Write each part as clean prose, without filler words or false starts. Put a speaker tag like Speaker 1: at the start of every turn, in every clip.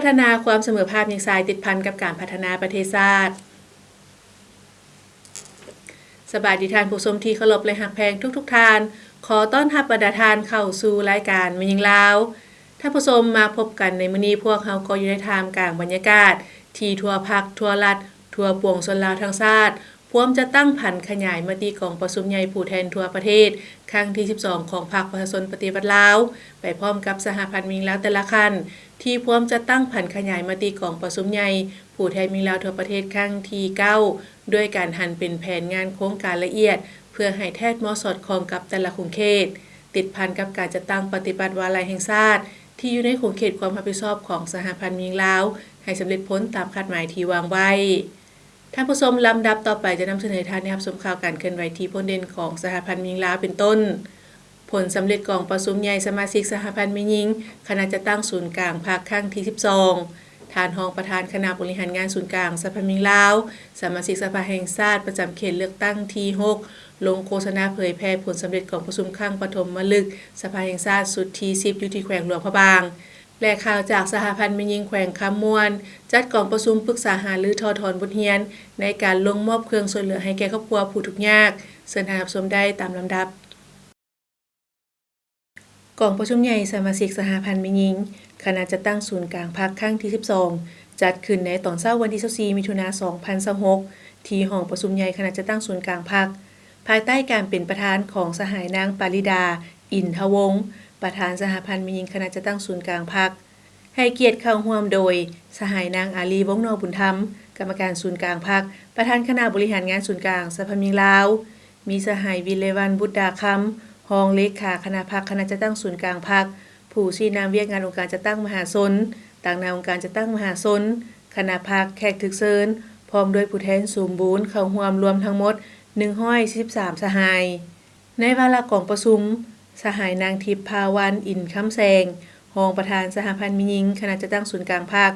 Speaker 1: ฒนาความเสมอภาคยังสายติดพันกับการพัฒนาประเทศชาติสบายดีท่านผู้ชมที่เคารพและฮักแพงทุกท่านขอต้อนรับบรรดาท่านเข้าสู่รายการแม่หญิงลาวท่านผู้ชมมาพบกันในมื้อนี้พวกเราก็อยู่ในท่ามกลางบรรยากาศที่ทั่วภาคทั่วรัฐทั่วปวงชนลาวทั้งชาติพร้อมจะตั้งผันขยายมติของประชุมใหญ่ผู้แทนทั่วประเทศครั้งที่12ของพรรคประชาชนปฏิวัติลาวไปพร้อมกับสหพันธ์หญิงลาวแต่ละคันที่พร้อมจะตั้งผันขยายมติของประชุมใหญ่ผู้แทนหญิงลาวทั่วประเทศครั้งที่9ด้วยการหันเป็นแผนงานโครงการละเอียดเพื่อให้แทเหมาะสอดคล้องกับแต่ละขงเขตติดพันกับการจัดตั้งปฏิบัติวาระแห่งชาติที่อยู่ในขงเขตความรับผิดชอบของสหพันธ์หญิงลาวให้สำเร็จผลตามคาดหมายที่วางไว้ท่านผู้ชมลำดับต่อไปจะนำเสนอท่านรับชมข่าวการเคลื่อนไหวที่พ้นเด่นของสหพันธ์หญิงลาวเป็นต้นผลสำเร็จของประชุมใหญ่สมาชิกสหพันธ์หญิงคณะจะตั้งศูนย์กลางภาคครั้งที่12ฐานรองประธานคณะบริหารงานศูนย์กลางสหพันธ์หญิงลาวสมาชิกสภาแห่งชาติประจำเขตเลือกตั้งที่6ลงโฆษณาเผยแพร่ผลสำเร็จของประชุมครั้งปฐมฤกษ์สภาแห่งชาติสุดที่10อยู่ที่แขวงหลวงพระบางและข่าวจากสหพันธ์แม่หญิงแขวงคำม่วนจัดกองประชุมปรึกษาหารือถอดถอนบทเรียนในการลงมอบเครื่องช่วยเหลือให้แก่ครอบครัวผู้ทุกข์ยากเชิญรับชมได้ตามลำดับกองประชุมใหญ่สมาชิกสหพันธ์แม่หญิงคณะจะตั้งศูนย์กลางภาคครั้งที่12จัดขึ้นในตอนเช้าวันที่24มิถุนายน2026ที่ห้องประชุมใหญ่คณะจะตั้งศูนย์กลางภาคภายใต้การเป็นประธานของสหายนางปาริดาอินทวงศ์ประธานสหพันธ์แม่หญิงคณะจะตั้งศูนย์กลางภาคให้เกียรติเข้าร่วมโดยสหายนางอาลีวงศ์นอบุญธรรมกรรมการศูนย์กลางภาคประธานคณะบริหารงานศูนย์กลางสหพันธ์หญิงลาวมีสหายวิเลวันบุตรดาคำรองเลขาคณะภาคคณะจะตั้งศูนย์กลางภาคผู้ชี้นำเวียกงานองค์การจะตั้งมหาชนต่างแนวองค์การจะตั้งมหาชนคณะภาคแขกถึกเชิญพร้อมด้วยผู้แทนสมบูรณ์เข้าร่วมรวมทั้งหมด143สหายในวาระของประชุมสหายนางทิพย์ภาวันอินคำแสงรองประธานสหพันธ์แม่หญิงคณะจะตั้งศูนย์กลางภาค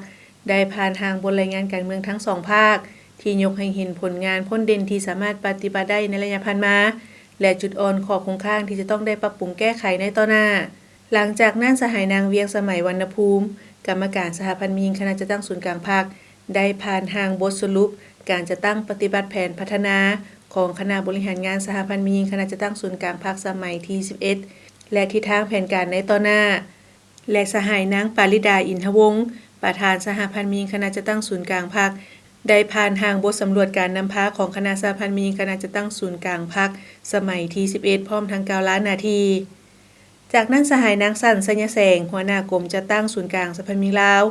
Speaker 1: ได้ผ่านทางบนรายงานการเมืองทั้ง2ภาคที่ยกให้เห็นผลงานพ้นเด่นที่สามารถปฏิบัติได้ในระยะผ่านมาและจุดอ่อนข้อคงข้างที่จะต้องได้ปรับปรุงแก้ไขในต่อหน้าหลังจากนั้นสหายนางเวียงสมัยวรรณภูมิกรรมการสหพันธ์แม่หญิงคณะจะตั้งศูนย์กลางภาคได้ผ่านทางบทสรุปการจะตั้งปฏิบัติแผนพัฒนาของคณะบริหารงานสหพันธ์แม่หญิงคณะจะตั้งศูนย์กลางภาคสมัยที่11และทิศทางแผนการในต่อหน้าและสหายนางปาริดาอินทวงศ์ประธานสหพันธ์แม่หญิงคณะจะตั้งศูนย์กลางภาคได้ผ่านทางบทสำรวจการนำพาของคณะสหพันธ์แม่หญิงคณะจะตั้งศูนย์กลางภาคสมัยที่11พร้อมทั้ง9ล้านนาทีจากนั้นสหายนางสั่นสัญญแสงหัวหน้ากรมจะตั้งศูนย์กลางสหพันธ์แม่หญิงลาว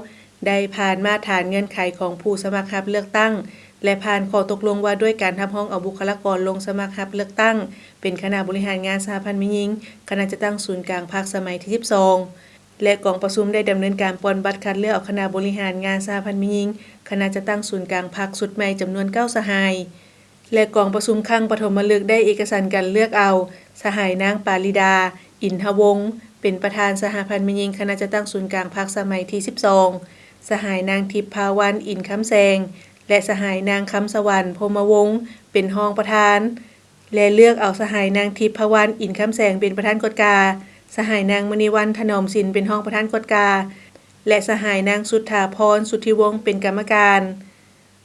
Speaker 1: ได้ผ่านมาตรฐานเงื่อนไขของผู้สมัครรับเลือกตั้งและผ่านข้อตกลงว่าด้วยการทำห้องเอาบุคลากรลงสมัครรับเลือกตั้งเป็นคณะบริหารงานสหพันธ์แม่หญิงคณะจะตั้งศูนย์กลางภาคสมัยที่12และกองประชุมได้ดำเนินการปอนบัตรคัดเลือกเอาคณะบริหารงานสหพันธ์แม่หญิงคณะจะตั้งศูนย์กลางภาคสุดใหม่จำนวน9สหายและกองประชุมครั้งปฐมฤกษ์ได้เอกสารการเลือกเอาสหายนางปาริดาอินทวงศ์เป็นประธานสหพันธ์แม่หญิงคณะจะตั้งศูนย์กลางภาคสมัยที่12สหายนางทิพย์ภาวันอินคำแสงและสหายนางคำสวรรค์พรหมวงศ์เป็นรองประธานและเลือกเอาสหายนางทิพย์ภาวันอินคำแสงเป็นประธานกฎกาสหายนางมณีวันถนอมศิลป์เป็นรองประธานกฎกาและสหายนางสุทธาพรสุทธิวงศ์เป็นกรรมการ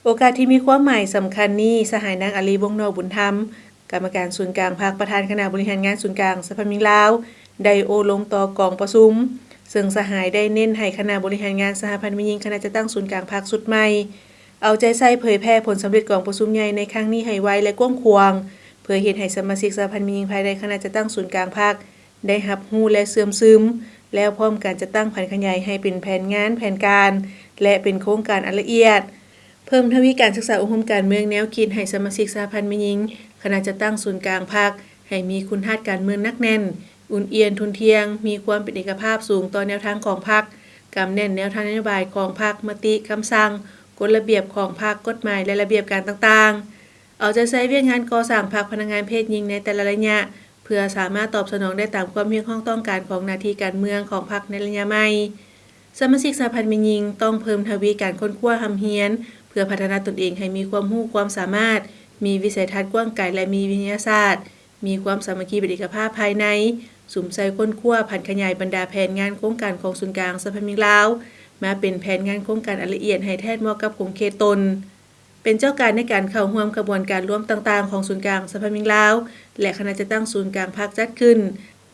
Speaker 1: โอกาสที่มีความหมายสำคัญนี้สหายนางอาลีวงศ์นอบุญธรรมกรรมการศูนย์กลางภาคประธานคณะบริหารงานศูนย์กลางสหพันธ์หญิงลาวได้โอลงต่อกองประชุมซึ่งสหายได้เน้นให้คณะบริหารงานสหพันธ์แม่หญิงคณะจะตั้งศูนย์กลางภาคสุดใหม่เอาใจใส่เผยแพร่ผลสำเร็จกองประชุมใหญ่ในครั้งนี้ให้ไวและกว้างขวางเพื่อเฮ็ดให้สมาชิกสหพันธ์แม่หญิงภายในคณะจะตั้งศูนย์กลางภาคได้รับรู้และเสื่อมซึมแล้วพร้อมการจะตั้งผันขยายให้เป็นแผนงานแผนการและเป็นโครงการอันละเอียดเพิ่มทวีการศึกษาอบรมการเมืองแนวคิดให้สมาชิกสหพันธ์แม่หญิงคณะจะตั้งศูนย์กลางภาคให้มีคุณธาตุการเมืองนักแน่นอุ่นเอียนทุนเทียงมีความเป็นเอกภาพสูงต่อแนวทางของพรรคกำแน่นแนวทางนโยบายของพรรคมติคำสั่งกฎระเบียบของพรรคกฎหมายและระเบียบการต่างๆเอาใจใส่เวียกงานก่อสร้างพรรคพนักงานเพศหญิงในแต่ละระยะเพื่อสามารถตอบสนองได้ตามความเพียงต้องการของหน้าที่การเมืองของพรรคในระยะใหม่สมาชิกสหพันธ์แม่หญิงต้องเพิ่มทวีการค้นคว้าหำเฮียนเพื่อพัฒนาตนเองให้มีความรู้ความสามารถมีวิสัยทัศน์กว้างไกลและมีวิทยาศาสตร์มีความสามัคคีเป็นเอกภาพภายในสุมใส่ค้นคว้าผันขยายบรรดาแผนงานโครงการของศูนย์กลางสหพันธ์หญิงลาว มาเป็นแผนงานโครงการอันละเอียดให้แทนเหมาะกับของเขตตนเป็นเจ้าการในการเข้าร่วมกระบวนการร่วมต่างๆของศูนย์กลางสภามิงลาวและคณะจัดตั้งศูนย์กลางพรรคจัดขึ้น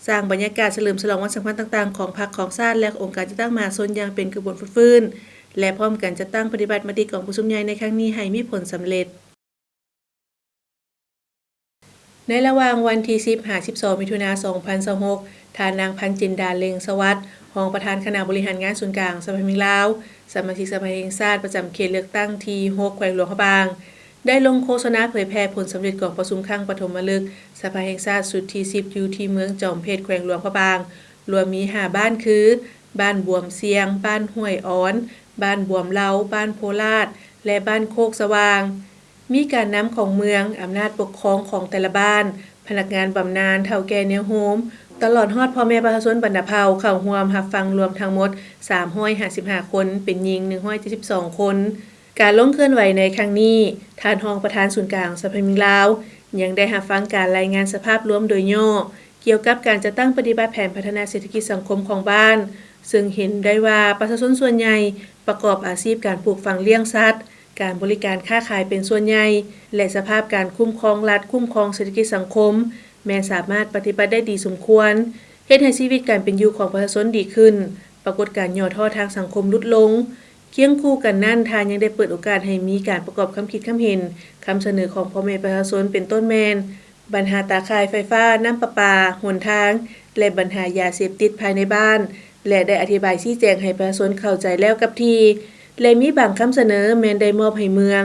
Speaker 1: สร้างบรรยากาศเฉลิมฉลองวันสำคัญต่างๆของพรรคของชาติและองค์การจัดตั้งมหาชนอย่างเป็นกระบวนการฟื้นและพร้อมกันจัดตั้งปฏิบัติมติของประชุมใหญ่ในครั้งนี้ให้มีผลสำเร็จในระหว่างวันที่10-12 มิถุนายน 2026ท่านนางพันจินดาเล็งสวัสดิ์รองประธานคณะบริหารงานศูนย์กลางสภามิงลาวสมาชิกสภาแห่งชาติประจำเขตเลือกตั้งที่6แขวงหลวงพระบางได้ลงโฆษณาเผยแพร่ผลสำเร็จของประชุมครั้งปฐมฤกษ์สภาแห่งชาติสุดที่10อยู่ที่เมืองจอมเพชรแขวงหลวงพระบางรวมมี5บ้านคือบ้านบวมเสียงบ้านห้วยอ้อนบ้านบวมเลาบ้านโพลาดและบ้านโคกสว่างมีการนำของเมืองอำนาจปกครองของแต่ละบ้านพนักงานบำนาญเฒ่าแก่แนวโฮมตลอดฮอดพ่อแม่ประชาชนบรรณเผ่าเข้าร่วมรับฟังรวมทั้งหมด355คนเป็นหญิง172คนการลงเคลื่อนไหวในครั้งนี้ท่านรองประธานศูนย์กลางสภามิงลาวยังได้รับฟังการรายงานสภาพรวมโดยย่อเกี่ยวกับการจัดตั้งปฏิบัติแผนพัฒนาเศรษฐกิจสังคมของบ้านซึ่งเห็นได้ว่าประชาชนส่วนใหญ่ประกอบอาชีพการปลูกฝังเลี้ยงสัตว์การบริการค้าขายเป็นส่วนใหญ่และสภาพการคุ้มครองรัฐคุ้มครองเศรษฐกิจสังคมแม้สามารถปฏิบัติได้ดีสมควรเฮ็ดให้ชีวิตการเป็นอยู่ของประชาชนดีขึ้นปรากฏการณ์ย่อท้อทางสังคมลดลงเคียงคู่กันนั้นทานยังได้เปิดโอกาสให้มีการประกอบคำคิดคำเห็นคำเสนอของพ่อแม่ประชาชนเป็นต้นแมนปัญหาตาข่ายไฟฟ้าน้ำประปาหนทางและปัญหายาเสพติดภายในบ้านและได้อธิบายชี้แจงให้ประชาชนเข้าใจแล้วกับทีและมีบางคำเสนอแม้นได้มอบให้เมือง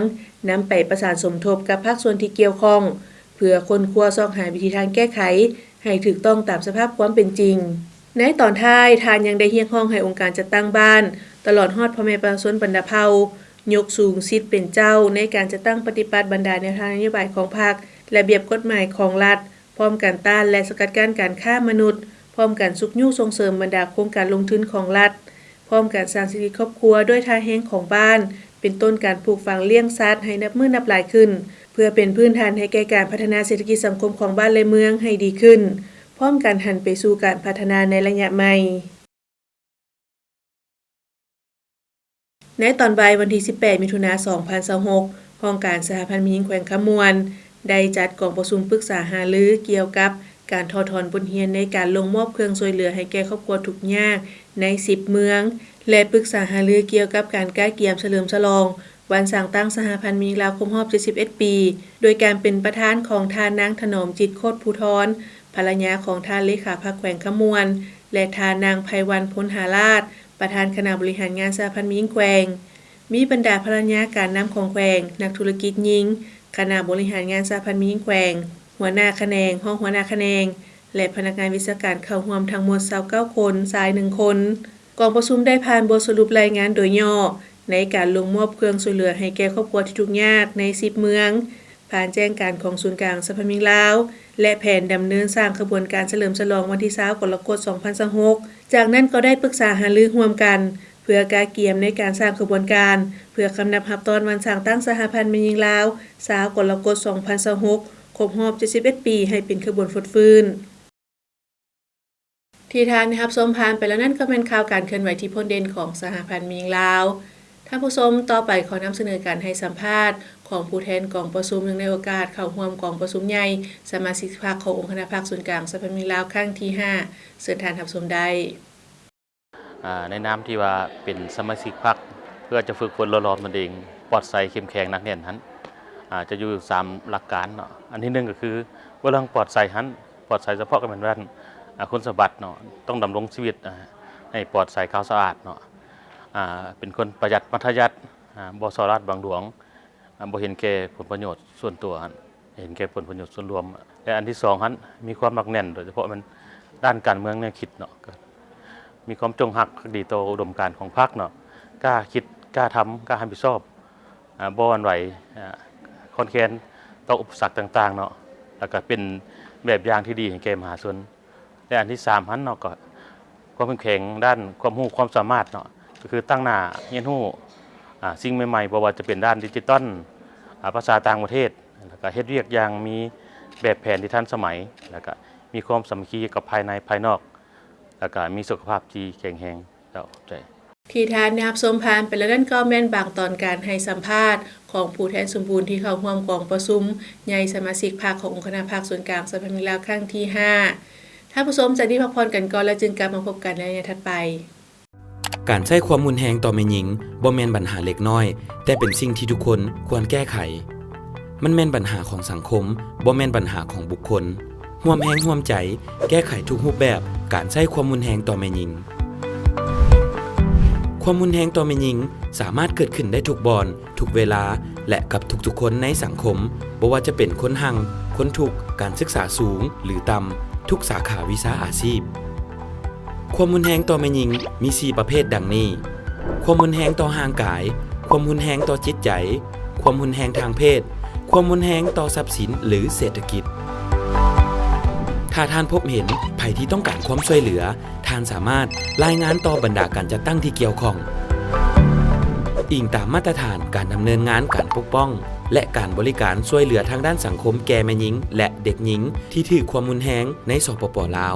Speaker 1: นำไปประสานสมทบกับภาคส่วนที่เกี่ยวข้องเพื่อคนครัวซอกหาวิธีทางแก้ไขให้ถูกต้องตามสภาพความเป็นจริงในตอนท้ายทานยังได้เรียกร้องให้องค์การจัดตั้งบ้านตลอดฮอดพ่อแม่ประชาชนบรรดาเผ่ายกสูงสิทธิ์เป็นเจ้าในการจัดตั้งปฏิบัติบรรดาแนวทางนโยบายของพรรคและระเบียบกฎหมายของรัฐพร้อมกันต้านและสกัดกั้นการค้ามนุษย์พร้อมกันสุกยุ่งส่งเสริมบรรดาโครงการลงทุนของรัฐพร้อมกันสร้างชีวิตครอบครัวด้วยท่าแห้งของบ้านเป็นต้นการปลูกฝังเลี้ยงสัตว์ให้นับมื้อนับหลายขึ้นเพื่อเป็นพื้นฐานให้แก่การพัฒนาเศรษฐกิจสังคมของบ้านและเมืองให้ดีขึ้นพร้อมกันหันไปสู่การพัฒนาในระยะใหม่ในตอนบ่ายวันที่18 มิถุนายน 2026ห้องการสหพันธ์หญิงแขวงคำมวนได้จัดกองประชุมปรึกษาหารือเกี่ยวกับการถอดถอนบทเรียนในการลงมอบเครื่องช่วยเหลือให้แก่ครอบครัวทุกข์ยากใน10เมืองและปรึกษาหารือเกี่ยวกับการใกล้เกียมเฉลิมฉลองวันสร้างตั้งสหพันธ์หญิงลาวครบรอบ71ปีโดยการเป็นประธานของท่านนางถนอมจิตโคตรภูธรภรรยาของท่านเลขาพรรคแขวงคำมวนและท่านนางไพวันพลหาราชประธานคณะบริหารงานสหพันธ์หญิงแขวงมีบรรดาภรรยาการนำของแขวงนักธุรกิจหญิงคณะบริหารงานสหพันธ์หญิงแขวงหัวหน้าแขนงห้องหัวหน้าแขนงและพนักงานวิชาการเข้าร่วมทั้งหมด29คนชาย1คนกองประชุมได้ผ่านบทสรุปรายงานโดยย่อในการลงมอบเครื่องช่วยเหลือให้แก่ครอบครัวที่ทุกข์ยากใน10เมืองผ่านแจ้งการของศูนย์กลางสภามิงลาวและแผนดำเนินสร้างขบวนการเฉลิมฉลองวันที่20กรกฎาคม 2026จากนั้นก็ได้ปรึกษาหารือร่วมกันเพื่อการเกียมในการสร้างขบวนการเพื่อคำนับรับตอนวันสร้างตั้งสหพันธ์หญิงลาว20กรกฎาคม 2026ครบรอบ71ปีให้เป็นขบวนฟดฟื้นที่ทานนะครับชมผ่านไปแล้วนั่นก็เป็นข่าวการเคลื่อนไหวที่พ้นเด่นของสหพันธ์หญิงลาวท่านผู้ชมต่อไปขอนำเสนอการให้สัมภาษณ์ของผู้แทนกองประชุมในโอกาสเข้าร่วมกองประชุมใหญ่สมาชิกพรรคขององค์คณะพรรคศูนย์กลางสหพันธ์หญิงลาวครั้งที่5เชิญท่านรับชมได้
Speaker 2: ในนามที่ว่าเป็นสมาชิกพรรคเพื่อจะฝึกฝนรอๆตนเองปลอดภัยเข้มแข็งนักแน่นนั้นจะอยู่3หลักการเนาะอันที่1ก็คือว่าเรื่องปลอดภัยหันปลอดภัยเฉพาะกับมันว่าคุณสมบัติเนาะต้องดำรงชีวิตให้ปลอดภัยขาวสะอาดเนาะเป็นคนประหยัดมัธยัสถ์บ่สอรัดบางหลวงบ่เห็นแก่ผลประโยชน์ส่วนตัวเห็นแก่ผลประโยชน์ส่วนรวมและอันที่2หันมีความมักแน่นโดยเฉพาะมันด้านการเมืองแนวคิดเนาะมีความจงรักภักดีต่ออุดมการณ์ของพรรคเนาะกล้าคิดกล้าทำกล้ารับผิดชอบบ่หวั่นไหวค่อนแค้นต่ออุปสรรคต่างๆเนาะแล้วก็เป็นแบบอย่างที่ดีให้แก่มหาชนและอันที่3หันเนาะก็ความเข้มแข็งด้านความรู้ความสามารถเนาะก็คือตั้งหน้าเรียนรู้สิ่งใหม่ๆบ่ว่าจะเป็นด้านดิจิทัลภาษาต่างประเทศแล้วก็เฮ็ดเวียกอย่างมีแบบแผนที่ทันสมัยแล้วก็มีความสามัคคีกับภายในภายนอกแล้วก็มีสุขภาพที่แข็งแรงแล้วใจ
Speaker 1: ที่ทานได้รับชมผ่านไปแล้วนั่นก็แม่นบางตอนการให้สัมภาษณ์ของผู้แทนสมบูรณ์ที่เข้าร่วมกองประชุมใหญ่สมาชิกพรรคขององค์คณะพรรคส่วนกลางสภามิลาวครั้งที่5ถ้าผู้ชมจะได้พักผ่อนกันก่อนแล้วจึงกลับมาพบกันในระยะถัดไป
Speaker 3: การใช้ความรุนแรงต่อแม่หญิงบ่แม่นปัญหาเล็กน้อยแต่เป็นสิ่งที่ทุกคนควรแก้ไขมันแม่นปัญหาของสังคมบ่แม่นปัญหาของบุคคลร่วมแรงร่วมใจแก้ไขทุกรูปแบบการใช้ความรุนแรงต่อแม่หญิงความรุนแรงต่อแม่หญิงสามารถเกิดขึ้นได้ทุกบอนทุกเวลาและกับทุกๆคนในสังคมบ่ว่าจะเป็นคนหังคนทุกข์การศึกษาสูงหรือต่ำทุกสาขาวิชาอาชีพความรุนแรงต่อแม่หญิงมี4ประเภทดังนี้ความรุนแรงต่อร่างกายความรุนแรงต่อจิตใจความรุนแรงทางเพศความรุนแรงต่อทรัพย์สินหรือเศรษฐกิจถ้าท่านพบเห็นภัยที่ต้องการความช่วยเหลือท่านสามารถรายงานต่อบรรดาการจัดตั้งที่เกี่ยวข้องอิงตามมาตรฐานการดำเนินงานการปกป้องและการบริการช่วยเหลือทางด้านสังคมแก่แม่หญิงและเด็กหญิงที่ถูกความรุนแรงในสปป.ลาว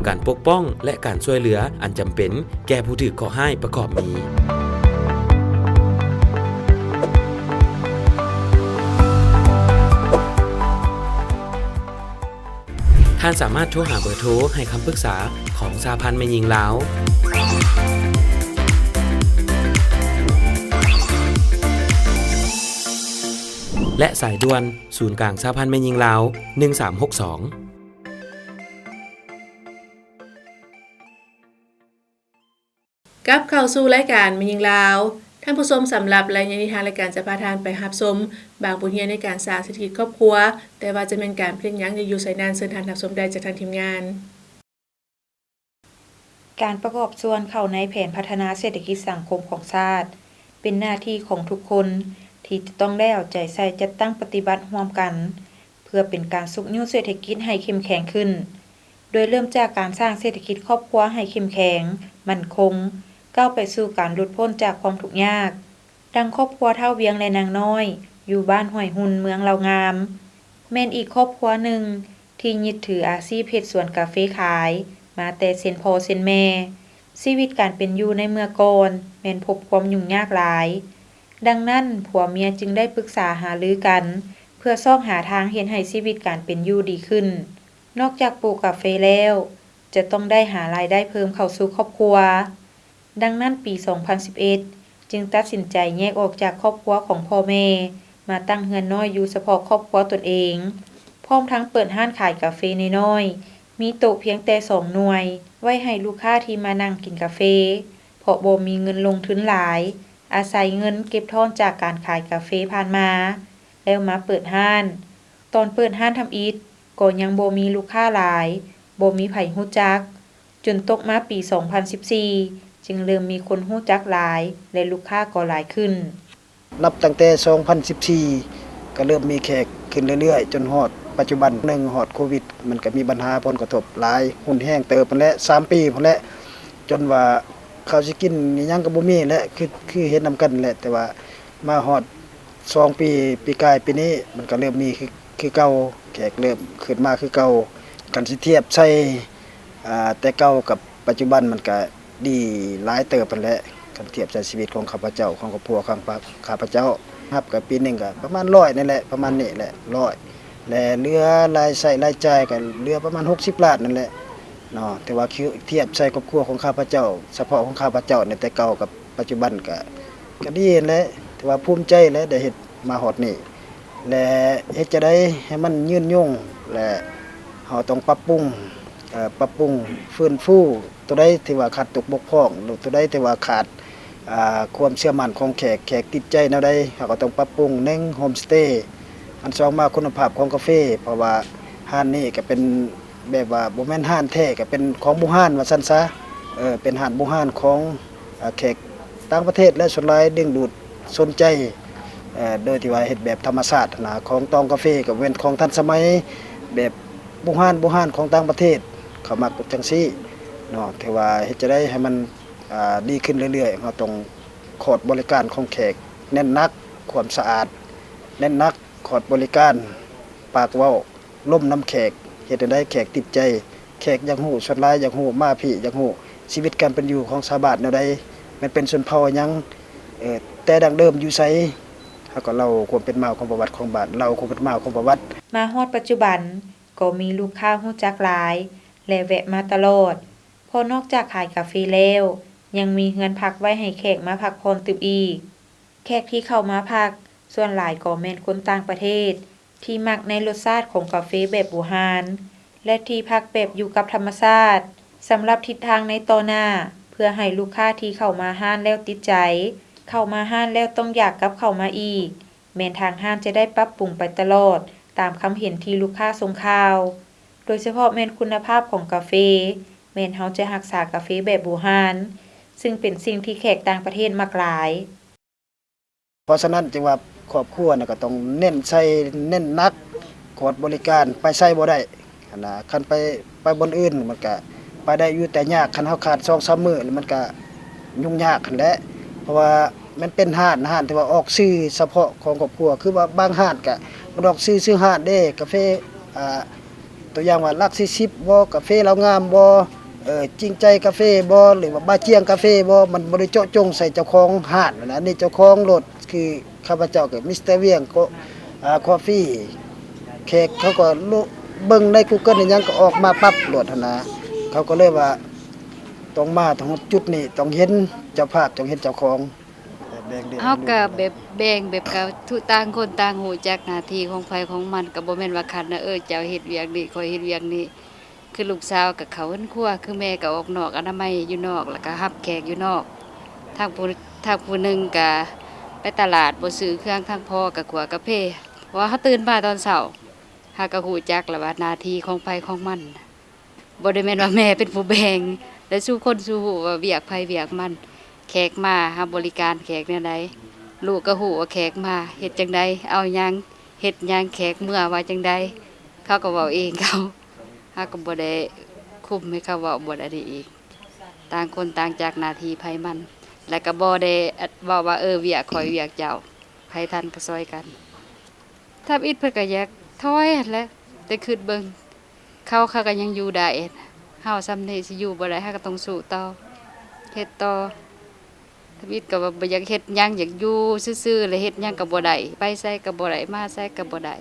Speaker 3: การปกป้องและการช่วยเหลืออันจำเป็นแก่ผู้ถูกก่อร้ายประกอบมีท่านสามารถโทรหาเบอร์โทรให้คำปรึกษาของสหพันธ์แม่หญิงลาวและสายด่วนศูนย์กลางสหพันธ์แม่หญิงลาว1362
Speaker 1: กลับเข้าสู่รายการแม่หญิงลาวท่านผู้ชมสำหรับรายงานทางรายการจะพาทานไปรับชมบางบทเรียนในการสร้างเศรษฐกิจครอบครัวแต่ว่าจะเป็นการเพลงหยังจะอยู่ไสนานเชิญท่านรับชมได้จากทางทีมงาน
Speaker 4: การประกอบส่วนเข้าในแผนพัฒนาเศรษฐกิจสังคมของชาติเป็นหน้าที่ของทุกคนที่จะต้องได้เอาใจใส่จัดตั้งปฏิบัติร่วมกันเพื่อเป็นการสุขยุเศรษฐกิจให้เข้มแข็งขึ้นโดยเริ่มจากการสร้างเศรษฐกิจครอบครัวให้เข้มแข็งมั่นคงก้าวไปสู่การหลุดพ้นจากความทุกข์ยากดังครอบครัวเท่าเวียงและนางน้อยอยู่บ้านห้วยหุ่นเมืองลาวงามแม่นอีกครอบครัวหนึ่งที่ยึดถืออาชีพเฮ็ดสวนกาแฟขายมาแต่เซ็นพ่อเซ็นแม่ชีวิตการเป็นอยู่ในเมื่อก่อนแม่นพบความยุ่งยากหลายดังนั้นผัวเมียจึงได้ปรึกษาหารือกันเพื่อซอกหาทางเฮ็ดให้ชีวิตการเป็นอยู่ดีขึ้นนอกจากปลูกกาแฟแล้วจะต้องได้หารายได้เพิ่มเข้าสู่ครอบครัวดังนั้นปี 2011 จึงตัดสินใจแยกออกจากครอบครัวของพ่อแม่มาตั้งเรือนน้อยอยู่เฉพาะครอบครัวตนเองพร้อมทั้งเปิดร้านขายกาแฟน้อยๆมีโต๊ะเพียงแต่2หน่วยไว้ให้ลูกค้าที่มานั่งกินกาแฟเพราะบ่มีเงินลงทุนหลายอาศัยเงินเก็บทอนจากการขายกาแฟผ่านมาแล้วมาเปิดร้านตอนเปิดร้านทำอิฐก็ยังบ่มีลูกค้าหลายบ่มีไผรู้จักจนตกมาปี 2014จึงเริ่มมีคนรู้จักหลายและลูกค้าก็หลายขึ้น
Speaker 5: นับตั้งแต่ 2014 ก็เริ่มมีแขกขึ้นเรื่อยๆจนฮอดปัจจุบัน1ฮอดโควิดมันก็มีปัญหาผลกระทบหลายหุ้นแห้งเติบพุ่นแหละ3ปีพุ่นแหละจนว่าข้าวสิกินนี่ยังก็บ่มีและคือเฮ็ดนำกันแหละแต่ว่ามาฮอด2ปีกายปีนี้มันก็เริ่มมีคือเก่าแขกเริ่มขึ้นมาคือเก่ากันสิเทียบใช้แต่เก่ากับปัจจุบันมันก็ดีหลายเติบพุ่นแหละกันเทียบใช้ชีวิตของข้าพเจ้าของครอบครัวของข้าพเจ้าครับก็ปีนึงก็ประมาณ100นั่นแหละประมาณนี้แหละ100และเหลือรายจ่ายก็เหลือประมาณ60ล้านนั่นแหละเนาะแต่ว่าเทียบใช้ครอบครัวของข้าพเจ้าเฉพาะของข้าพเจ้าเนี่ยแต่เก่ากับปัจจุบันก็ดีแหละแต่ว่าภูมิใจและได้เฮ็ดมาฮอดนี้และเฮ็ดจะได้ให้มันยืนยงและเฮาต้องปรับปรุงฟื้นฟูตัวใดที่ว่าขาดตกบกพร่องหรือตัวใดที่ว่าขาดความเชื่อมั่นของแขกติดใจแนวใดเฮาก็ต้องปรับปรุง1โฮมสเตย์อัน2มาคุณภาพของกาแฟเพราะว่าร้านนี้ก็เป็นแบบว่าบ่แม่นร้านแท้ก็เป็นของหมู่ร้านว่าซั่นซะเป็นร้านหมู่ร้านของแขกต่างประเทศและส่วนหลายดึงดูดสนใจโดยที่ว่าเฮ็ดแบบธรรมชาตินะของตองกาแฟก็เป็นของทันสมัยแบบหมู่ร้านของต่างประเทศเขามักจังซี่เนาะแต่ว่าเฮ็ดจะได้ให้มันดีขึ้นเรื่อยๆเราต้องขอดบริการของแขกแน่นนักความสะอาดแน่นนักขอดบริการปากเว้าล่มน้ำแขกเฮ็ดให้ได้แขกติดใจแขกอยากฮู้ส่วนหลายอยากฮู้มาพี่อยากฮู้ ชีวิตการเป็นอยู่ของชาวบ้านแนวใดมันเป็นชนเผ่าหยังแต่ดั้งเดิมอยู่ไสเฮาก็เล่าความเป็นมาของประวัติของบ้านเล่าความเป็นมาของประวัติ
Speaker 4: มาฮอดปัจจุบันก็มีลูกค้าฮู้จักหลาย และแวะมาตลอดเพราะนอกจากขายกาแฟแล้วยังมีเฮือนพักไว้ให้แขกมาพักผ่อนตึบอีก แขกที่เข้ามาพักส่วนหลายก็แม่นคนต่างประเทศ ที่มักในรสชาติของกาแฟแบบบูฮานและที่พักแบบอยู่กับธรรมชาติสำหรับทิศทางในต่อหน้า เพื่อให้ลูกค้าที่เข้ามาห้านแล้วติดใจ เข้ามาห้านแล้วต้องอยากกลับเข้ามาอีก แม้นทางห้านจะได้ปรับปรุงไปตลอด ตามคำเห็นที่ลูกค้าส่งข่าว โดยเฉพาะแม่นคุณภาพของกาแฟแม่นเฮาจะรักษากาแฟแบบบูฮานซึ่งเป็นสิ่งที่แขกต่างประเทศมักหลาย
Speaker 5: เพราะฉะนั้นจึงว่าครอบครัวน่ะก็ต้องเน้นใส่เน้นหนักกอดบริการไปใส่บ่ได้หั่นน่ะคันไปบนอื่นมันก็ไปได้อยู่แต่ยากคันเฮาขาด 2-3 มื้อแล้วมันก็ยุ่งยากหั่นแหละเพราะว่ามันเป็นห้านที่ว่าออกชื่อเฉพาะของครอบครัวคือว่าบางห้านก็มันออกชื่อห้านเด้กาแฟตัวอย่างว่าลักซี่10บ่กาแฟเรางามบ่จริงใจกาแฟบ่หรือว่าบาเจียงกาแฟบ่มันบ่ได้เจาะจงใส่เจ้าของห้านนะนี่เจ้าของรถคือข้าพเจ้าก็มิสเตอร์เวียงก็คอฟฟี่แขกเขาก็เบิ่งใน Google นี่ยังก็ออกมาปั๊บโหลดหั่นนะเขาก็เลยว่าต้องมาตรงจุดนี้ต้องเห็นเจ้าภาพต้องเห็นเจ้าของแบ่งเรื่อง
Speaker 6: เฮาก็แบบแบ่งแบบก็ทุกต่างคนต่างฮู้จักหน้าที่ของไผของมันก็บ่แม่นว่าคันนะเจ้าเฮ็ดเวียกนี้ข้อยเฮ็ดเวียกนี้คือลูกสาวก็เข้าเรือนครัวคือแม่ก็ออกนอกอนามัยอยู่นอกแล้วก็รับแขกอยู่นอกทางผู้หนึงก็ไปตลาดบ่ซื้อเครื่องทางพ่อก็ขัวกาแฟเพราะว่าเฮาตื่นมาตอนเช้าเฮาก็ฮู้จักแล้วว่าหน้าที่ของไผของมันบ่ได้แม่นว่าแม่เป็นผู้แบ่งและสู่คนสู่ฮู้ว่าเวียกไผเวียกมัน แขกมาหาบริการแขกแนวใดลูกก็ฮู้ว่าแขกมาเฮ็ดจังไดเอาหยังเฮ็ดหยังแขกเมื่อว่าจังไดเขาก็เว้าเองเขาก็บ่ได้คุมให้เขาเว้าบ่ได้อีกต่างคนต่างจากหน้าที่ไผมัน แล้วก็บ่ได้เว้าว่าเวียกข่อยเวียกเจ้าไผทันก็ซอยกันถ้าอิดเพิ่นก็อยากถอยหั่นแหละแต่คิดเบิ่งเขาก็ยังอยู่ได้เฮาซำนี้สิอยู่บ่ได้เฮาก็ต้องสู้ต่อเฮ็ดต่อ ทวิตก็ว่าบ่อยากเฮ็ดหยังอยากอยู่ซื่อๆแล้วเฮ็ดหยังก็บ่ได้ไปไสก็บ่ได้มาไสก็บ่ได้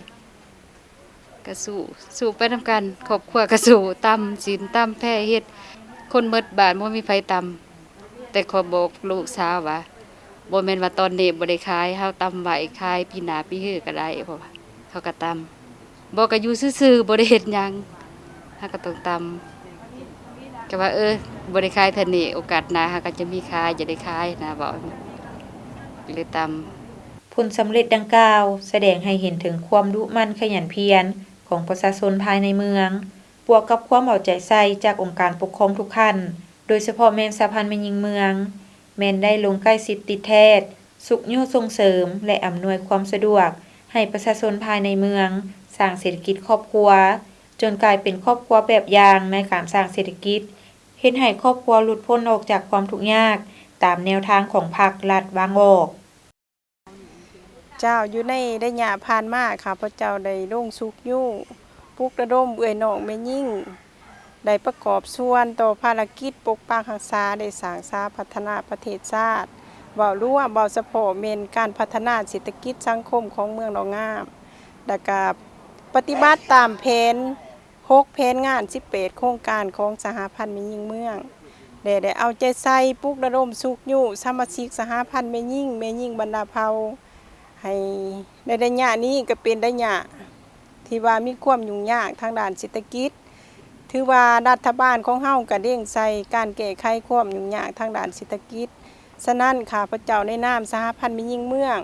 Speaker 6: ก็สู้ไปนำกันครอบครัวก็สู้ตำศีลตำแพ้เฮ็ดคนหมดบ้านบ่มีไผตำแต่ขอบอกลูกสาวว่าบ่แม่นว่าตอนนี้บ่ได้ขายเฮาตำไว้ขายปีหน้าปีฮื้อก็ได้เพราะว่าเขาก็ตำบ่ก็อยู่ซื่อๆบ่ได้เฮ็ดหยังเฮาก็ต้องตำ ก็ว่าบ่ได้ขายเท่านี้โอกาสหน้าเฮาก็จะมีขายจะได้ขายนะบอกเลยตำ
Speaker 4: ผลสำเร็จดังกล่าวแสดงให้เห็นถึงความดุมั่นขยันเพียรของประชาชนภายในเมืองบวกกับความเอาใจใส่จากองค์การปกครองทุกขั้นโดยเฉพาะแม่นสะพานแม่ยิงเมืองแม่นได้ลงใกล้ชิดติดแทศสุขยุส่งเสริมและอำนวยความสะดวกให้ประชาชนภายในเมืองสร้างเศรษฐกิจครอบครัวจนกลายเป็นครอบครัวแบบอย่างในการสร้างเศรษฐกิจเฮ็ดให้ครอบครัวหลุดพ้นออกจากความทุกข์ยากตามแนวทางของพรรครัฐวางออก
Speaker 7: เจ้าอยู่ในได้หยาผ่านมาค่ะพระเจ้าได้ลงสุกยู่ปลุกระดมเอื้อยน้องแม่ยิ่งได้ประกอบส่วนต่อภารกิจปกปักรักษาได้สร้างสาพัฒนาประเทศชาติเว้ารู้ว่าเว้าเฉพาะเม่นการพัฒนาเศรษฐกิจสังคมของเมืองหนองงามแล้วก็ปฏิบัติตามแผน6แผนงาน18โครงการของสหพันธ์แม่ยิ่งเมืองได้เอาใจใส่ปลุกระดมสุกยู่สมาชิกสหพันธ์แม่ยิ่งบรรดาเผ่าให้ในระยะนี้ก็เป็นระยะที่ว่ามีความยุ่งยากทางด้านเศรษฐกิจถือว่ารัฐบาลของเฮาก็เร่งใส่การแก้ไขความยุ่งยากทางด้านเศรษฐกิจฉะนั้นข้าพเจ้าในนามสหพันธ์แม่ยิ่งเมือง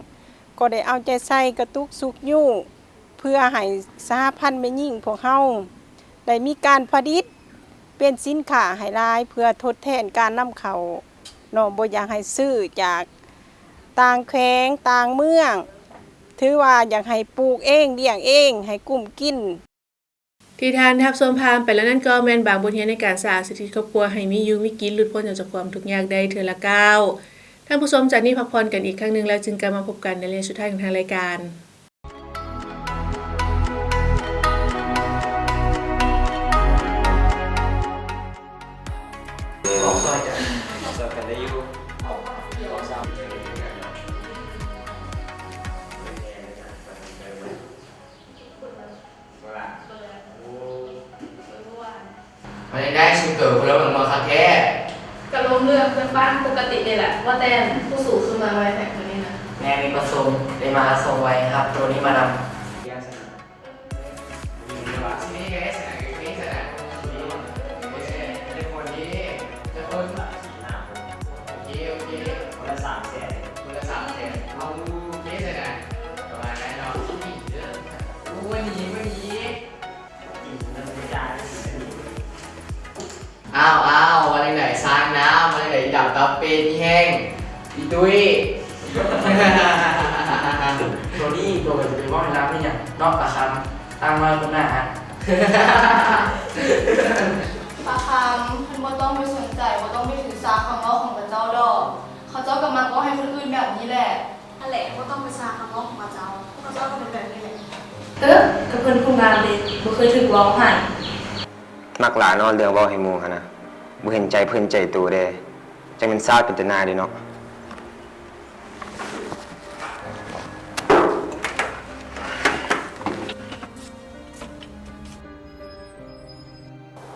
Speaker 7: ก็ได้เอาใจใส่กระตุกสุกยู่เพื่อให้สหพันธ์แม่ยิ่งพวกเฮาได้มีการผลิตเป็นสินค้าให้หลายเพื่อทดแทนการนำเข้าเนาะบ่อยากให้ซื้อจากต่างแขวงต่างเมืองถือว่าอยากให้ปลูกเองเลี้ยงเองให้กลุ่มกิน
Speaker 1: ที่ทานทับชมพามไปแล้วนั่นก็แม่นบางบทเรียนในการสร้างเศรษฐกิจครอบครัวให้มีอยู่มีกินหลุดพ้นจากความทุกข์ยากได้เทื่อละก้าวท่านผู้ชมจากนี้พักผ่อนกันอีกครั้งหนึงแล้วจึงกลับมาพบกันในเรื่องสุดท้ายของทางรายการ
Speaker 8: คนละมันมาคักแท้
Speaker 9: กระลงเรื่องเพื่อนบ้านปกติเลยแหละว่าแต่ผู้สูงขึ้นมาไว้แต่คนนี้นะ
Speaker 8: แม่มีประสงค์ได้มาส่งไว้ครับตัวนี้มานำอ้าววันไหนสร้างน้ำวันไหนดับตับเป็นแห้งอีตุ้ยตัวนี้ตัวจะเป็นว่าในน้ำนี่อย่างนอกประคำตั้งมาคนหน้า
Speaker 9: ประคำท่านบ่ต้องไปสนใจบ่ต้องไปถือสาคำเล่าของพระเจ้าดอกเขาเจ้ากำลังก็ให้คนอื่นแบบนี้แหละนั่นแหละบ่ต้องไปสาคำเล่าของพระเจ้าก็เป็นแบบนี้แหละกับเพื่อนผู้งานเลยบ่เคยถึกร้องไห้
Speaker 10: มักหลานอนเรื่องเว้าให้หมู่หั่นนะบ่เห็นใจเพิ่นใจตัวเด้จังเป็นซาดเป็นตนาเด้เนาะ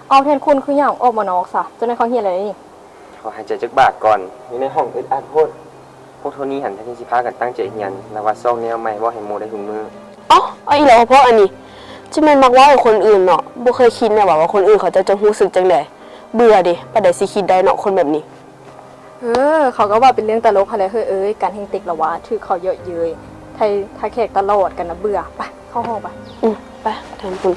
Speaker 11: เอาแทนคุณคืออย่างออกมานอกซะจนในเขาเฮียอะไรนี่
Speaker 10: ขอหายใจจักบาทก่อนอยู่ในห้องอึดอัดโพดพวกโทนี้หันแทนที่สิพากันตั้งใจเรียนแล้วว่าซ่องแนวใหม่เว้าให้หมู่ได้ทุกมื้อ
Speaker 11: อ๋อเอาอีแล้วเพราะอันนี้จะแม่นมักว่าให้คนอื่นเนาะบ่เคยคิดแน่ว่าคนอื่นเขาจะรู้สึกจังได๋เบื่อดิปานใดสิคิดได้เนาะคนแบบนี้เขาก็ว่าเป็นเรื่องตลกหั่นแหละเฮ้ยเอ้ยการแห่งติกละว่าถือเขาเยอะเย้ยถ้าแขกตลอดกันนะเบื่อไปเข้าห้องไปไปแทนคุณ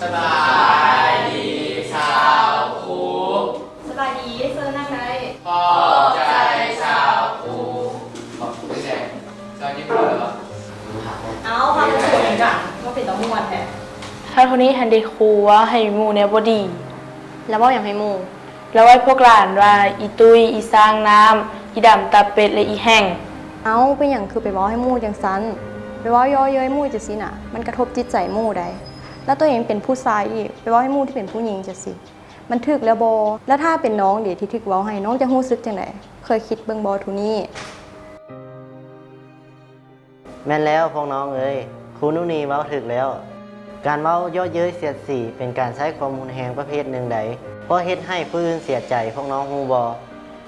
Speaker 8: สบายดีชาวคู
Speaker 9: สบายดีเซิร์นั่งไหน
Speaker 8: ขอบใจชาวคูขอบคุณแจ๊ชาวญี่ปุ่นเหรอ
Speaker 9: เอาพาไปสวยกันว่าเป็นตะมวนแท้
Speaker 7: ถ้าเท่านี้ทันได้ครูว่าให้หมู่เนี่ยบ่ดี
Speaker 11: แล้วว่าอย่างให้หมู่
Speaker 7: แล้วไว้พวกหลานว่าอีตุ้ยอีสร้างน้ำอีดำตาเป็ดและอีแห้ง
Speaker 11: เอาเป็นอย่างคือไปเว้าให้หมู่จังซั้นไปเว้าย่อเย้ยหมู่จังซี่น่ะมันกระทบจิตใจหมู่ได้แล้วตัวเองเป็นผู้ชายอีกไปเว้าให้หมู่ที่เป็นผู้หญิงจังซี่มันถึกแล้วบ่แล้วถ้าเป็นน้องเดี๋ยวที่ถึกเว้าให้น้องจะรู้สึกจังได๋เคยคิดเบิ่งบ่ทุนี้
Speaker 12: แม่นแล้วพวกน้องเอ้ยครูนุนีเว้าถึกแล้วการเว้าเยาะเย้ยเสียดสีเป็นการใช้ความรุนแรงประเภทหนึ่งใดเพราะเฮ็ดให้ผู้อื่นเสียใจพวกน้องฮู้บ่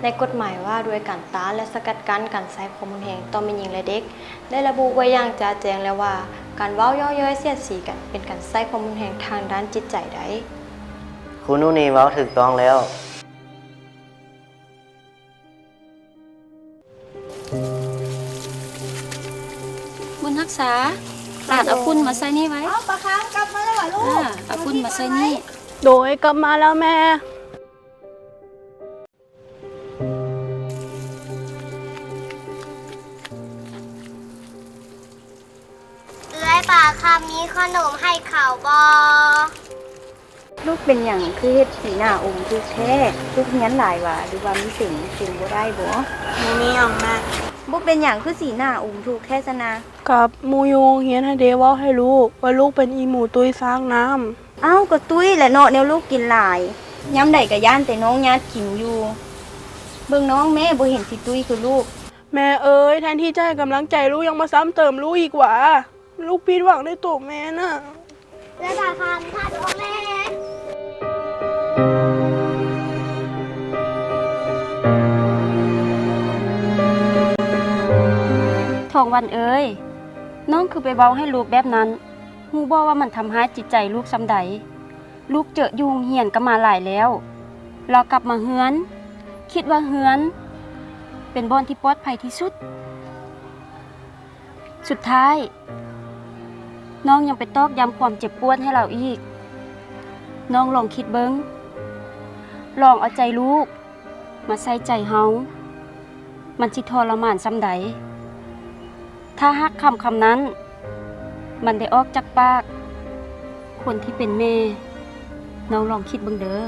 Speaker 11: ในกฎหมายว่าด้วยการต้านและสกัดกั้นการใช้ความรุนแรงต่อแม่หญิงและเด็กได้ระบุไว้อย่างชัดแจ้งแล้วว่าการเว้าเยาะเย้ยเสียดสีกันเป็นการใช้ความรุนแรงทางด้านจิตใจได้
Speaker 12: ครูนุนีเว้าถูกต้องแล้ว
Speaker 6: บุญรักษาหลานเอาปุ้นมาใส่นี่ไว้เอาปลาค้างกลับมาแล้วลูกเอาปุ้นมาใส่นี่
Speaker 7: โดยกลับมาแล้วแม่
Speaker 13: ป่าคำนี้ขนมให้ข่าวบอ
Speaker 11: ลูกเป็นอย่างคือเฮ็ดสีหน้าอมทุกแท้ลูกเฮียนหลายว่าหรือว่ามีสิ่งบ่ได้บ่มีออกมาบ่เป็นอย่างคือสีหน้าอมทุกแท้ซะนะ
Speaker 7: กับหมูยงเฮียนให้เดเว้าให้ลูกว่าลูกเป็นอีหมูตุ้ยสร้างน้ำ
Speaker 11: เอ้าก็ตุ้ยแหละเนาะแนวลูกกินหลายยามใดก็ย่านแต่น้องญาติกินอยู่เบิ่งน้องแม่บ่เห็นสิตุ้ยคือลูก
Speaker 7: แม่เอ้ยแทนที่จะให้กำลังใจลูกยังมาซ้ำเติมลูกอีกว่าลูกผิดหวังในตัวแม่น่ะ
Speaker 13: และป่าคำท่านพ่อแม่
Speaker 6: ทองวันเอ้ยน้องคือไปเว้าให้ลูกแบบนั้นฮู้บ่ว่ามันทำร้ายจิตใจลูกซำใดลูกเจออยู่โรงเรียนก็มาหลายแล้วเรากลับมาเฮือนคิดว่าเฮือนเป็นบ่อนที่ปลอดภัยที่สุดสุดท้ายน้องยังไปตอกย้ำความเจ็บปวดให้เราอีกน้องลองคิดเบิ่งลองเอาใจลูกมาใส่ใจเฮามันสิทรมานซำใดถ้าฮักคำนั้นมันได้ออกจากปากคนที่เป็นแม่น้องลองคิดเบิ่งเด้อ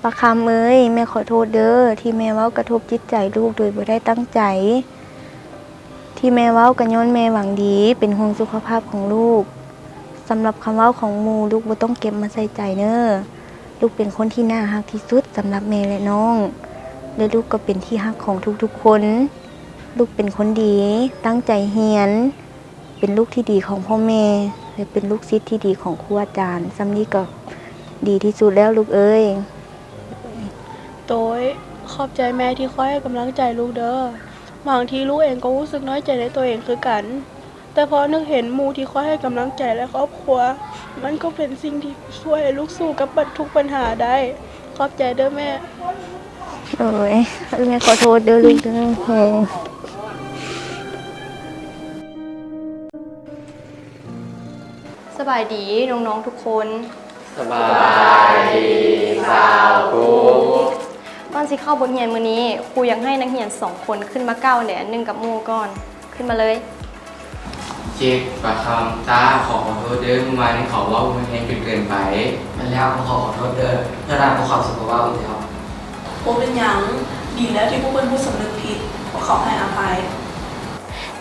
Speaker 11: ปะคำเอ้ยแม่ขอโทษเด้อที่แม่เว้ากระทบจิตใจลูกโดยบ่ได้ตั้งใจที่แม่เว้ากันย้อนแม่หวังดีเป็นห่วงสุขภาพของลูกส
Speaker 13: สำหรับคำเว้าของหมู่ลูกบ่ต้องเก็บมาใส่ใจเด้อลูกเป็นคนที่น่ารักที่สุดสำหรับแม่และน้องและลูกก็เป็นที่รักของทุกๆคนลูกเป็นคนดีตั้งใจเรียนเป็นลูกที่ดีของพ่อแม่และเป็นลูกศิษย์ที่ดีของครูอาจารย์ซำนี้ก็ดีที่สุดแล้วลูกเอ้ย
Speaker 14: โดยขอบใจแม่ที่คอยให้กำลังใจลูกเด้อบางทีลูกเองก็รู้สึกน้อยใจในตัวเองคือกัน แต่พอนึกเห็นหมู่ที่คอยให้กำลังใจและครอบครัวมันก็เป็นสิ่งที่ช่วยให้ลูกสู้กับทุกปัญหาได้ขอบใจเด้อแม่
Speaker 13: โอ้ยแม่ขอโทษเด้อลูกเด้อโห
Speaker 11: สบายดีน้องๆทุกคน
Speaker 8: สบายดีสาวกู
Speaker 11: ก่อนสิเข้าบทเรียนมื้อนี้ครูอยากให้นักเรียน2คนขึ้นมาก้าวแหนหนึ่งกับหมู่ก่อนขึ้นมาเลย
Speaker 8: เจ๊กประคำตาขอโทษเด้อเมื่อวานนี้ขอว่ามันแห้งเกินไปมันแล้วขอโทษเด้อเพื่อนเราขอสุขภาพอีกแล้ว
Speaker 9: โอเป็นหยังดีแล้วที่พวกเพิ่นพูดสำนึกผิดขอเขาให้อภัย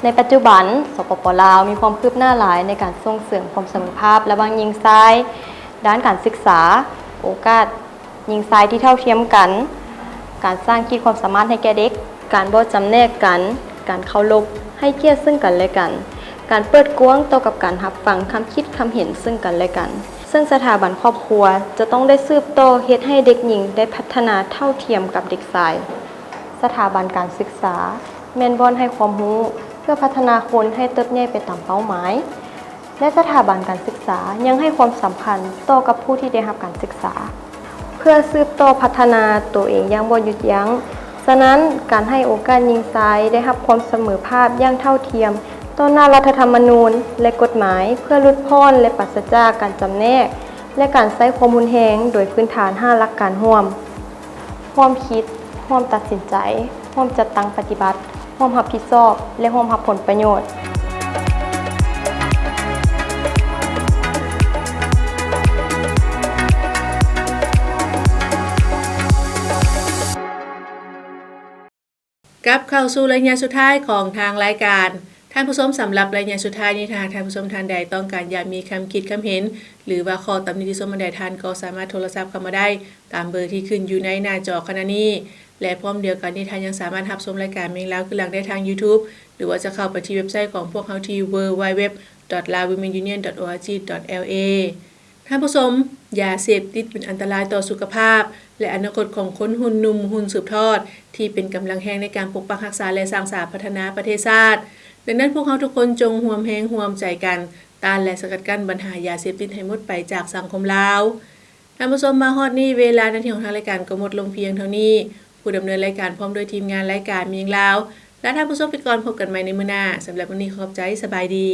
Speaker 11: ในปัจจุบันสปป.ลาวมีความคืบหน้าหลายในการส่งเสริมความเสมอภาพและบางหญิงชายด้านการศึกษาโอกาสหญิงชายที่เท่าเทียมกันการสร้างขีดความสามารถให้แก่เด็กการบ่จำแนกกันการเคารพให้เกียรติซึ่งกันและกันการเปิดกว้างต่อกับการรับฟังคำคิดคำเห็นซึ่งกันและกันซึ่งสถาบันครอบครัวจะต้องได้สืบต่อเฮ็ดให้เด็กหญิงได้พัฒนาเท่าเทียมกับเด็กชายสถาบันการศึกษาแม่นบ่อนให้ความรู้เพื่อพัฒนาคนให้เติบโตไปตามเป้าหมายและสถาบันการศึกษายังให้ความสำคัญต่อกับผู้ที่ได้รับการศึกษาเพื่อสืบต่อพัฒนาตัวเองอย่างบ่หยุดยั้งฉะนั้นการให้โอกาสหญิงชายได้รับความเสมอภาพอย่างเท่าเทียมต่อหน้ารัฐธรรมนูญและกฎหมายเพื่อลดพรและปราศจากการจำแนกและการใช้ความรุนแรงโดยพื้นฐาน5หลักการร่วมคิดร่วมตัดสินใจร่วมจัดตั้งปฏิบัติร่วมรับผิดชอบและร่วมรับผลประโยชน์
Speaker 1: กลับเข้าสู่รายงานสุดท้ายของทางรายการท่านผู้ชมสำหรับรายงานสุดท้ายนี้ท่านผู้ชมท่านใดต้องการอยากมีคำคิดคำเห็นหรือว่าข้อตำหนิที่ชมใดท่านก็สามารถโทรศัพท์เข้ามาได้ตามเบอร์ที่ขึ้นอยู่ในหน้าจอขณะนี้และพร้อมเดียวกันที่ท่านยังสามารถรับชมรายการเมียงลาวคือหลังได้ทาง YouTube หรือว่าจะเข้าไปที่เว็บไซต์ของพวกเราที่ www.lawwomenunion.org.la ท่านผู้ชมยาเสพติดเป็นอันตรายต่อสุขภาพและอนาคตของคนหุ่นหนุ่มหุ่นสืบทอดที่เป็นกำลังแห่งในการปกปักรักษาและสร้างสรรค์พัฒนาประเทศชาติดังนั้นพวกเราทุกคนจงร่วมแรงร่วมใจกันต้านและสกัดกั้นปัญหายาเสพติดให้หมดไปจากสังคมลาวท่านผู้ชมมาฮอดนี้เวลาหน้าที่ของทางรายการก็หมดลงเพียงเท่านี้ผู้ดำเนินรายการพร้อมโดยทีมงานรายการเมียงลาวและท่านผู้ชมไปก่อนพบกันใหม่ในมื้อหน้าสำหรับวันนี้ขอบใจสบายดี